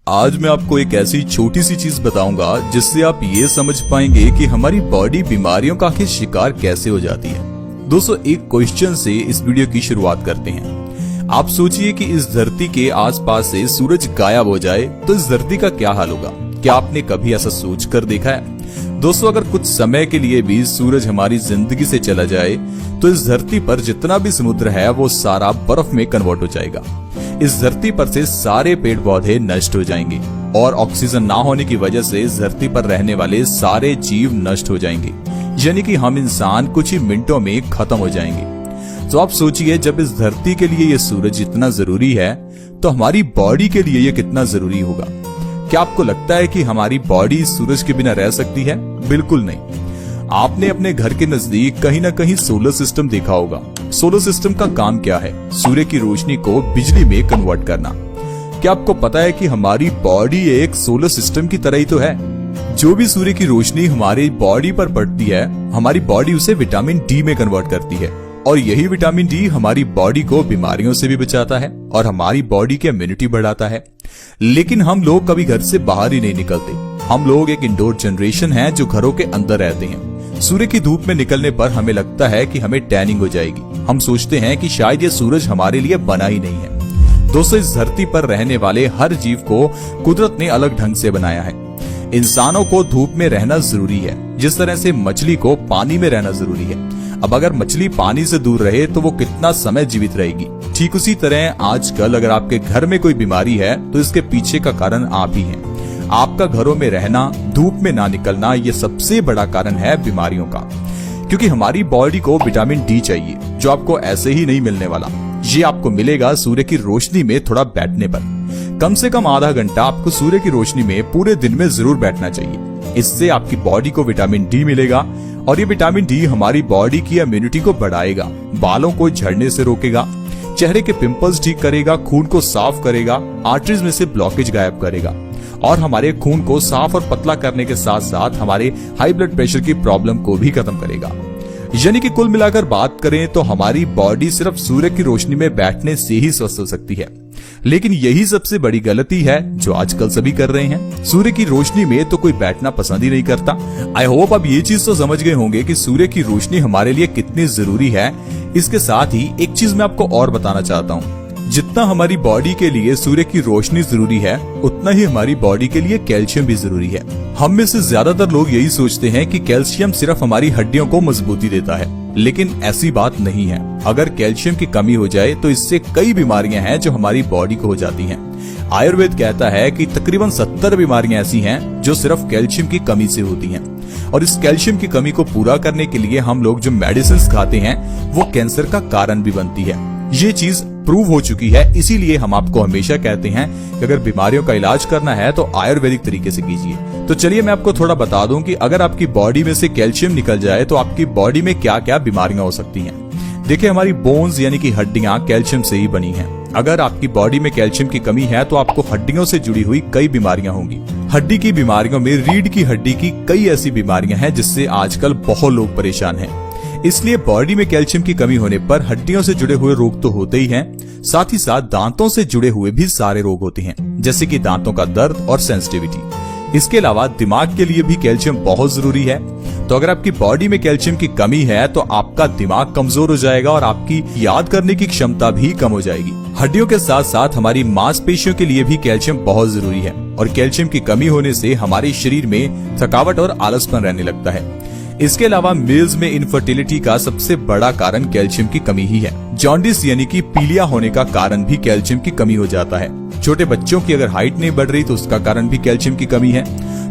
आज मैं आपको एक ऐसी छोटी सी चीज बताऊंगा जिससे आप ये समझ पाएंगे कि हमारी बॉडी बीमारियों का आखिर शिकार कैसे हो जाती है। दोस्तों, एक क्वेश्चन से इस वीडियो की शुरुआत करते हैं। आप सोचिए कि इस धरती के आसपास से सूरज गायब हो जाए तो इस धरती का क्या हाल होगा। क्या आपने कभी ऐसा सोच कर देखा है? दोस्तों, अगर कुछ समय के लिए भी सूरज हमारी जिंदगी से चला जाए तो इस धरती पर जितना भी समुद्र है वो सारा बर्फ में कन्वर्ट हो जाएगा। इस धरती पर से सारे पेड़ पौधे नष्ट हो जाएंगे और ऑक्सीजन ना होने की वजह से इस धरती पर रहने वाले सारे जीव नष्ट हो जाएंगे, यानी कि हम इंसान कुछ ही मिनटों में खत्म हो जाएंगे। तो आप सोचिए, जब इस धरती के लिए ये सूरज इतना जरूरी है तो हमारी बॉडी के लिए ये कितना जरूरी होगा। क्या आपको लगता है कि हमारी बॉडी सूरज के बिना रह सकती है? बिल्कुल नहीं। आपने अपने घर के नजदीक कहीं ना कहीं सोलर सिस्टम देखा होगा। सोलर सिस्टम का काम क्या है? सूर्य की रोशनी को बिजली में कन्वर्ट करना। क्या आपको पता है कि हमारी बॉडी एक सोलर सिस्टम की तरह ही तो है? जो भी सूर्य की रोशनी हमारी बॉडी पर पड़ती है, हमारी बॉडी उसे विटामिन डी में कन्वर्ट करती है और यही विटामिन डी हमारी बॉडी को बीमारियों से भी बचाता है और हमारी बॉडी की इम्यूनिटी बढ़ाता है। लेकिन हम लोग कभी घर से बाहर ही नहीं निकलते। हम लोग एक इंडोर जनरेशन है जो घरों के अंदर रहते हैं। सूर्य की धूप में निकलने पर हमें लगता है कि हमें टैनिंग हो जाएगी। हम सोचते हैं कि शायद ये सूरज हमारे लिए बना ही नहीं है। दोस्तों, इस धरती पर रहने वाले हर जीव को कुदरत ने अलग ढंग से बनाया है। इंसानों को धूप में रहना जरूरी है, जिस तरह से मछली को पानी में रहना जरूरी है। अब अगर मछली पानी से दूर रहे तो वो कितना समय जीवित रहेगी। ठीक उसी तरह आजकल अगर आपके घर में कोई बीमारी है तो इसके पीछे का कारण आप ही हैं। आपका घरों में रहना, धूप में ना निकलना, ये सबसे बड़ा कारण है बीमारियों का। क्योंकि हमारी बॉडी को विटामिन डी चाहिए, जो आपको ऐसे ही नहीं मिलने वाला। ये आपको मिलेगा सूर्य की रोशनी में थोड़ा बैठने पर। कम से कम आधा घंटा आपको सूर्य की रोशनी में पूरे दिन में जरूर बैठना चाहिए। इससे आपकी बॉडी को विटामिन डी मिलेगा और ये विटामिन डी हमारी बॉडी की इम्यूनिटी को बढ़ाएगा, बालों को झड़ने से रोकेगा, चेहरे के पिंपल्स ठीक करेगा, खून को साफ करेगा, आर्टरीज में से ब्लॉकेज गायब करेगा और हमारे खून को साफ और पतला करने के साथ साथ हमारे हाई ब्लड प्रेशर की प्रॉब्लम को भी खत्म करेगा। यानी कि कुल मिलाकर बात करें तो हमारी बॉडी सिर्फ सूर्य की रोशनी में बैठने से ही स्वस्थ हो सकती है। लेकिन यही सबसे बड़ी गलती है जो आजकल सभी कर रहे हैं। सूर्य की रोशनी में तो कोई बैठना पसंद ही नहीं करता। आई होप अब ये चीज तो समझ गए होंगे कि सूर्य की रोशनी हमारे लिए कितनी जरूरी है। इसके साथ ही एक चीज मैं आपको और बताना चाहता हूँ। जितना हमारी बॉडी के लिए सूर्य की रोशनी जरूरी है, उतना ही हमारी बॉडी के लिए कैल्शियम भी जरूरी है। हम में से ज्यादातर लोग यही सोचते हैं कि कैल्शियम सिर्फ हमारी हड्डियों को मजबूती देता है, लेकिन ऐसी बात नहीं है। अगर कैल्शियम की कमी हो जाए तो इससे कई बीमारियां हैं जो हमारी बॉडी को हो जाती हैं। आयुर्वेद कहता है कि तकरीबन 70 बीमारियां ऐसी हैं जो सिर्फ कैल्शियम की कमी से होती हैं और इस कैल्शियम की कमी को पूरा करने के लिए हम लोग जो मेडिसिन खाते हैं वो कैंसर का कारण भी बनती है। ये चीज प्रूव हो चुकी है, इसीलिए हम आपको हमेशा कहते हैं कि अगर बीमारियों का इलाज करना है तो आयुर्वेदिक तरीके से कीजिए। तो चलिए मैं आपको थोड़ा बता दूं कि अगर आपकी बॉडी में से कैल्शियम निकल जाए तो आपकी बॉडी में क्या क्या बीमारियां हो सकती हैं। देखिए, हमारी बोन्स यानी कि हड्डियां कैल्शियम से ही बनी हैं। अगर आपकी बॉडी में कैल्शियम की कमी है तो आपको हड्डियों से जुड़ी हुई कई बीमारियां होंगी। हड्डी की बीमारियों में रीढ़ की हड्डी की कई ऐसी बीमारियां हैं जिससे आजकल बहुत लोग परेशान हैं। इसलिए बॉडी में कैल्शियम की कमी होने पर हड्डियों से जुड़े हुए रोग तो होते ही हैं, साथ ही साथ दांतों से जुड़े हुए भी सारे रोग होते हैं, जैसे कि दांतों का दर्द और सेंसिटिविटी। इसके अलावा दिमाग के लिए भी कैल्शियम बहुत जरूरी है। तो अगर आपकी बॉडी में कैल्शियम की कमी है तो आपका दिमाग कमजोर हो जाएगा और आपकी याद करने की क्षमता भी कम हो जाएगी। हड्डियों के साथ साथ हमारी मांसपेशियों के लिए भी कैल्शियम बहुत जरूरी है और कैल्शियम की कमी होने से हमारे शरीर में थकावट और आलसपन रहने लगता है। इसके अलावा मेल्स में इनफर्टिलिटी का सबसे बड़ा कारण कैल्शियम की कमी ही है। जॉन्डिस यानी कि पीलिया होने का कारण भी कैल्शियम की कमी हो जाता है। छोटे बच्चों की अगर हाइट नहीं बढ़ रही तो उसका कारण भी कैल्शियम की कमी है।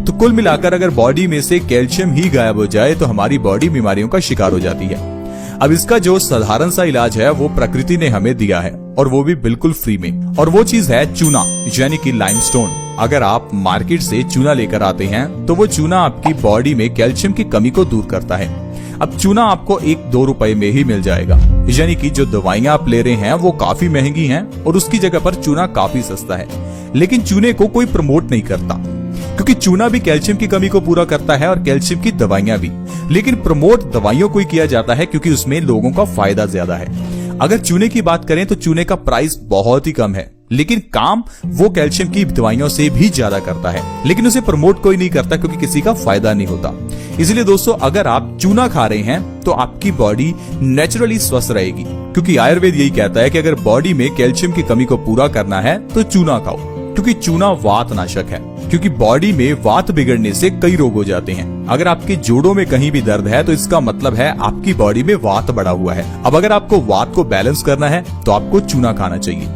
तो कुल मिलाकर अगर बॉडी में से कैल्शियम ही गायब हो जाए तो हमारी बॉडी बीमारियों का शिकार हो जाती है। अब इसका जो साधारण सा इलाज है वो प्रकृति ने हमें दिया है और वो भी बिल्कुल फ्री में, और वो चीज है चूना यानी कि लाइमस्टोन। अगर आप मार्केट से चूना लेकर आते हैं तो वो चूना आपकी बॉडी में कैल्शियम की कमी को दूर करता है। अब चूना आपको 1-2 रुपए में ही मिल जाएगा, यानी कि जो दवाइयां आप ले रहे हैं वो काफी महंगी हैं और उसकी जगह पर चूना काफी सस्ता है। लेकिन चूने को कोई प्रमोट नहीं करता, क्योंकि चूना भी कैल्शियम की कमी को पूरा करता है और कैल्शियम की दवाइयां भी। लेकिन प्रमोट दवाइयों को ही किया जाता है क्योंकि उसमें लोगों का फायदा ज्यादा है। अगर चूने की बात करें तो चूने का प्राइस बहुत ही कम है, लेकिन काम वो कैल्शियम की दवाइयों से भी ज्यादा करता है, लेकिन उसे प्रमोट कोई नहीं करता क्योंकि किसी का फायदा नहीं होता। इसलिए दोस्तों, अगर आप चूना खा रहे हैं तो आपकी बॉडी नेचुरली स्वस्थ रहेगी, क्योंकि आयुर्वेद यही कहता है कि अगर बॉडी में कैल्शियम की कमी को पूरा करना है तो चूना खाओ, क्योंकि चूना वात नाशक है। क्योंकि बॉडी में वात बिगड़ने से कई रोग हो जाते हैं। अगर आपके जोड़ों में कहीं भी दर्द है तो इसका मतलब है आपकी बॉडी में वात बढ़ा हुआ है। अब अगर आपको वात को बैलेंस करना है तो आपको चूना खाना चाहिए।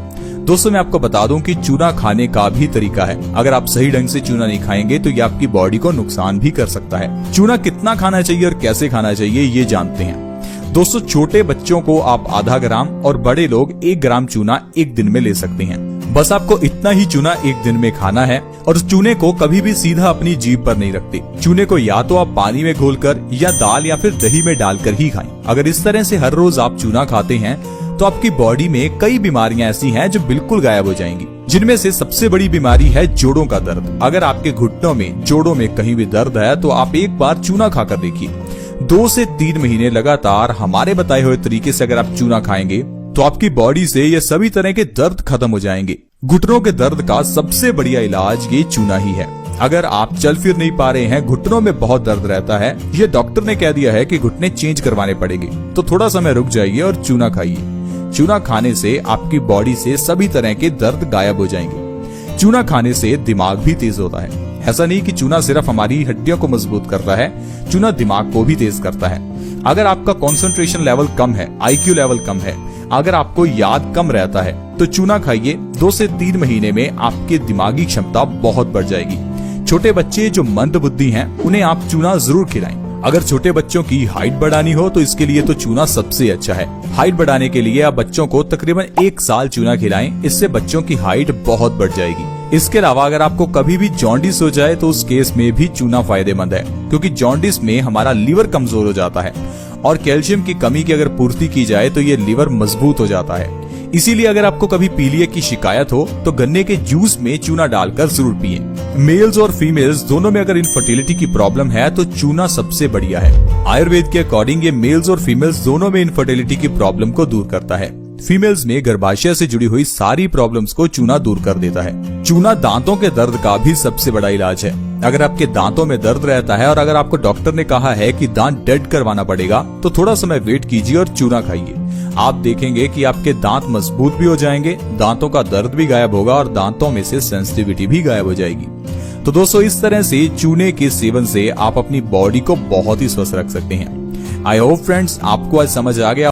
दोस्तों, मैं आपको बता दूं कि चूना खाने का भी तरीका है। अगर आप सही ढंग से चूना नहीं खाएंगे तो ये आपकी बॉडी को नुकसान भी कर सकता है। चूना कितना खाना चाहिए और कैसे खाना चाहिए ये जानते हैं। दोस्तों, छोटे बच्चों को आप आधा ग्राम और बड़े लोग 1 ग्राम चूना एक दिन में ले सकते हैं। बस आपको इतना ही चूना एक दिन में खाना है और उस चूने को कभी भी सीधा अपनी जीभ पर नहीं रखते। चूने को या तो आप पानी में घोलकर या दाल या फिर दही में डालकर ही खाएं। अगर इस तरह से हर रोज आप चूना खाते हैं तो आपकी बॉडी में कई बीमारियां ऐसी हैं जो बिल्कुल गायब हो जाएंगी, जिनमें से सबसे बड़ी बीमारी है जोड़ों का दर्द। अगर आपके घुटनों में, जोड़ों में कहीं भी दर्द है तो आप एक बार चूना खाकर देखिए। 2 से 3 महीने लगातार हमारे बताए हुए तरीके से अगर आप चूना खाएंगे तो आपकी बॉडी से ये सभी तरह के दर्द खत्म हो जाएंगे। घुटनों के दर्द का सबसे बढ़िया इलाज ये चूना ही है। अगर आप चल फिर नहीं पा रहे हैं, घुटनों में बहुत दर्द रहता है, ये डॉक्टर ने कह दिया है कि घुटने चेंज करवाने पड़ेंगे, तो थोड़ा समय रुक जाइए और चूना खाइए। चूना खाने से आपकी बॉडी से सभी तरह के दर्द गायब हो जाएंगे। चूना खाने से दिमाग भी तेज होता है। ऐसा नहीं कि चूना सिर्फ हमारी हड्डियों को मजबूत करता है, चूना दिमाग को भी तेज करता है। अगर आपका कंसंट्रेशन लेवल कम है, IQ लेवल कम है, अगर आपको याद कम रहता है तो चूना खाइए। 2 से 3 महीने में आपकी दिमागी क्षमता बहुत बढ़ जाएगी। छोटे बच्चे जो मंद बुद्धि हैं उन्हें आप चूना जरूर खिलाएं। अगर छोटे बच्चों की हाइट बढ़ानी हो तो इसके लिए तो चूना सबसे अच्छा है। हाइट बढ़ाने के लिए आप बच्चों को तकरीबन 1 साल चूना खिलाएं, इससे बच्चों की हाइट बहुत बढ़ जाएगी। इसके अलावा अगर आपको कभी भी जॉन्डिस हो जाए तो उस केस में भी चूना फायदेमंद है, क्योंकि जॉन्डिस में हमारा लीवर कमजोर हो जाता है और कैल्शियम की कमी की अगर पूर्ति की जाए तो ये लीवर मजबूत हो जाता है। इसीलिए अगर आपको कभी पीलिया की शिकायत हो तो गन्ने के जूस में चूना डालकर जरूर पिए। मेल्स और फीमेल्स दोनों में अगर इनफर्टिलिटी की प्रॉब्लम है तो चूना सबसे बढ़िया है। आयुर्वेद के अकॉर्डिंग ये मेल्स और फीमेल्स दोनों में इनफर्टिलिटी की प्रॉब्लम को दूर करता है। फीमेल्स में गर्भाशय से जुड़ी हुई सारी प्रॉब्लम्स को चूना दूर कर देता है। चूना दांतों के दर्द का भी सबसे बड़ा इलाज है। अगर आपके दांतों में दर्द रहता है और अगर आपको डॉक्टर ने कहा है कि दांत डेड करवाना पड़ेगा तो थोड़ा समय वेट कीजिए और चूना खाइए। आप देखेंगे कि आपके दांत मजबूत भी हो जाएंगे, दांतों का दर्द भी गायब होगा और दांतों में से सेंसिटिविटी भी गायब हो जाएगी। तो दोस्तों, इस तरह से चूने के सेवन से आप अपनी बॉडी को बहुत ही स्वस्थ रख सकते हैं। आई होप फ्रेंड्स आपको आज समझ आ गया।